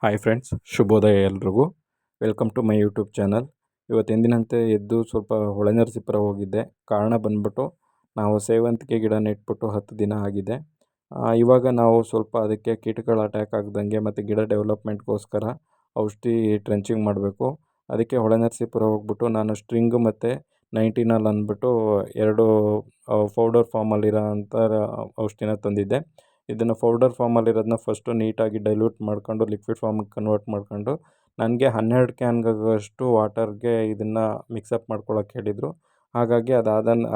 Hi friends, ಶುಭೋದಯ ಎಲ್ರಿಗೂ. Welcome to my YouTube channel. ಇವತ್ತು ಎಂದಿನಂತೆ ಎದ್ದು ಸ್ವಲ್ಪ ಹೊಳೆನರಸೀಪುರ ಹೋಗಿದ್ದೆ. ಕಾರಣ ಬಂದ್ಬಿಟ್ಟು ನಾವು ಸೇವಂತಿಗೆ ಗಿಡ ನೆಟ್ಬಿಟ್ಟು 10 ದಿನ ಆಗಿದೆ. ಇವಾಗ ನಾವು ಸ್ವಲ್ಪ ಅದಕ್ಕೆ ಕೀಟಗಳ ಅಟ್ಯಾಕ್ ಆಗ್ದಂಗೆ ಮತ್ತು ಗಿಡ ಡೆವಲಪ್ಮೆಂಟ್ಗೋಸ್ಕರ ಔಷಧಿ ಟ್ರೆಂಚಿಂಗ್ ಮಾಡಬೇಕು. ಅದಕ್ಕೆ ಹೊಳೆನರಸೀಪುರ ಹೋಗ್ಬಿಟ್ಟು ನಾನು ಸ್ಟ್ರಿಂಗ್ ಮತ್ತು 19 ಅಂದ್ಬಿಟ್ಟು 2 ಪೌಡರ್ ಫಾರ್ಮಲ್ಲಿರೋ ಅಂಥ ಔಷಧಿನ ತಂದಿದ್ದೆ. ಇದನ್ನು ಪೌಡರ್ ಫಾರ್ಮಲ್ಲಿರೋದನ್ನ ಫಸ್ಟು ನೀಟಾಗಿ ಡೈಲ್ಯೂಟ್ ಮಾಡ್ಕೊಂಡು ಲಿಕ್ವಿಡ್ ಫಾರ್ಮಿಗೆ ಕನ್ವರ್ಟ್ ಮಾಡ್ಕೊಂಡು ನನಗೆ 12 ಕ್ಯಾನ್ಗಷ್ಟು ವಾಟರ್ಗೆ ಇದನ್ನು ಮಿಕ್ಸಪ್ ಮಾಡ್ಕೊಳ್ಳೋಕೆ ಹೇಳಿದರು. ಹಾಗಾಗಿ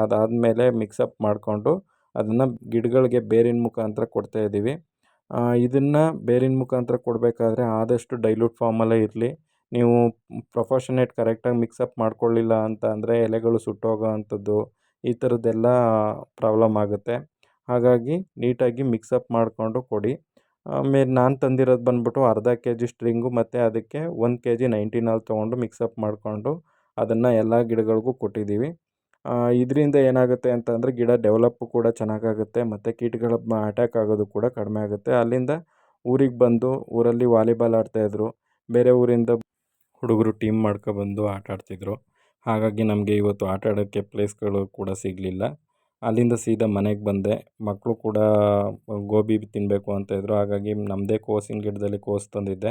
ಅದಾದಮೇಲೆ ಮಿಕ್ಸಪ್ ಮಾಡಿಕೊಂಡು ಅದನ್ನು ಗಿಡಗಳಿಗೆ ಬೇರಿನ ಮುಖಾಂತರ ಕೊಡ್ತಾಯಿದ್ದೀವಿ. ಇದನ್ನು ಬೇರಿನ ಮುಖಾಂತರ ಕೊಡಬೇಕಾದ್ರೆ ಆದಷ್ಟು ಡೈಲ್ಯೂಟ್ ಫಾರ್ಮಲ್ಲೇ ಇರಲಿ. ನೀವು ಪ್ರೊಫಾಷನೇಟ್ ಕರೆಕ್ಟಾಗಿ ಮಿಕ್ಸಪ್ ಮಾಡ್ಕೊಳ್ಳಿಲ್ಲ ಅಂತ ಅಂದರೆ ಎಲೆಗಳು ಸುಟ್ಟೋಗೋ ಅಂಥದ್ದು ಈ ಥರದ್ದೆಲ್ಲ ಪ್ರಾಬ್ಲಮ್ ಆಗುತ್ತೆ. ಹಾಗಾಗಿ ನೀಟಾಗಿ ಮಿಕ್ಸಪ್ ಮಾಡಿಕೊಂಡು ಕೊಡಿ. ಆಮೇಲೆ ನಾನು ತಂದಿರೋದು ಬಂದ್ಬಿಟ್ಟು ಅರ್ಧ kg ಸ್ಟ್ರಿಂಗು ಮತ್ತು ಅದಕ್ಕೆ 1 kg 19 ತೊಗೊಂಡು ಮಿಕ್ಸಪ್ ಮಾಡಿಕೊಂಡು ಅದನ್ನು ಎಲ್ಲ ಗಿಡಗಳಿಗೂ ಕೊಟ್ಟಿದ್ದೀವಿ. ಇದರಿಂದ ಏನಾಗುತ್ತೆ ಅಂತಂದರೆ ಗಿಡ ಡೆವಲಪ್ಪು ಕೂಡ ಚೆನ್ನಾಗಾಗುತ್ತೆ ಮತ್ತು ಕೀಟಗಳ ಅಟ್ಯಾಕ್ ಆಗೋದು ಕೂಡ ಕಡಿಮೆ ಆಗುತ್ತೆ. ಅಲ್ಲಿಂದ ಊರಿಗೆ ಬಂದು ಊರಲ್ಲಿ ವಾಲಿಬಾಲ್ ಆಡ್ತಾಯಿದ್ರು. ಬೇರೆ ಊರಿಂದ ಹುಡುಗರು ಟೀಮ್ ಮಾಡ್ಕೊಬಂದು ಆಟ ಆಡ್ತಿದ್ರು. ಹಾಗಾಗಿ ನಮಗೆ ಇವತ್ತು ಆಟ ಆಡೋಕ್ಕೆ ಪ್ಲೇಸ್ಗಳು ಕೂಡ ಸಿಗಲಿಲ್ಲ. ಅಲ್ಲಿಂದ ಸೀದಾ ಮನೆಗೆ ಬಂದೆ. ಮಕ್ಕಳು ಕೂಡ ಗೋಬಿ ತಿನ್ನಬೇಕು ಅಂತ ಇದ್ದರು. ಹಾಗಾಗಿ ನಮ್ಮದೇ ಕೋಸಿನ ಗಿಡದಲ್ಲಿ ಕೋಸು ತಂದಿದ್ದೆ.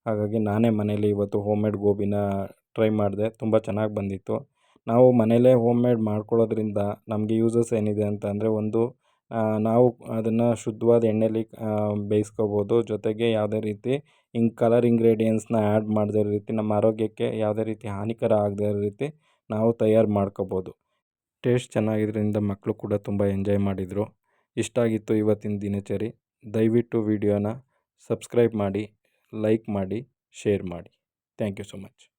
ಹಾಗಾಗಿ ನಾನೇ ಮನೇಲಿ ಇವತ್ತು ಹೋಮ್ ಮೇಡ್ ಗೋಬಿನ ಟ್ರೈ ಮಾಡಿದೆ. ತುಂಬ ಚೆನ್ನಾಗಿ ಬಂದಿತ್ತು. ನಾವು ಮನೇಲೇ ಹೋಮ್ ಮೇಡ್ ಮಾಡ್ಕೊಳ್ಳೋದ್ರಿಂದ ನಮಗೆ ಯೂಸಸ್ ಏನಿದೆ ಅಂತ ಅಂದರೆ, ಒಂದು ನಾವು ಅದನ್ನು ಶುದ್ಧವಾದ ಎಣ್ಣೆಲಿ ಬೇಯಿಸ್ಕೋಬೋದು. ಜೊತೆಗೆ ಯಾವುದೇ ರೀತಿ ಕಲರ್ ಇಂಗ್ರೀಡಿಯೆಂಟ್ಸ್ನ ಆ್ಯಡ್ ಮಾಡದೇ ಇರೋ ರೀತಿ ನಮ್ಮ ಆರೋಗ್ಯಕ್ಕೆ ಯಾವುದೇ ರೀತಿ ಹಾನಿಕರ ಆಗದೇ ಇರೋ ರೀತಿ ನಾವು ತಯಾರು ಮಾಡ್ಕೋಬೋದು. ಟೇಸ್ಟ್ ಚೆನ್ನಾಗಿದ್ದರಿಂದ ಮಕ್ಕಳು ಕೂಡ ತುಂಬ ಎಂಜಾಯ್ ಮಾಡಿದರು. ಇಷ್ಟ ಆಗಿತ್ತು ಇವತ್ತಿನ ದಿನಚರಿ. ದಯವಿಟ್ಟು ವಿಡಿಯೋನ ಸಬ್ಸ್ಕ್ರೈಬ್ ಮಾಡಿ, ಲೈಕ್ ಮಾಡಿ, ಶೇರ್ ಮಾಡಿ. Thank you so much.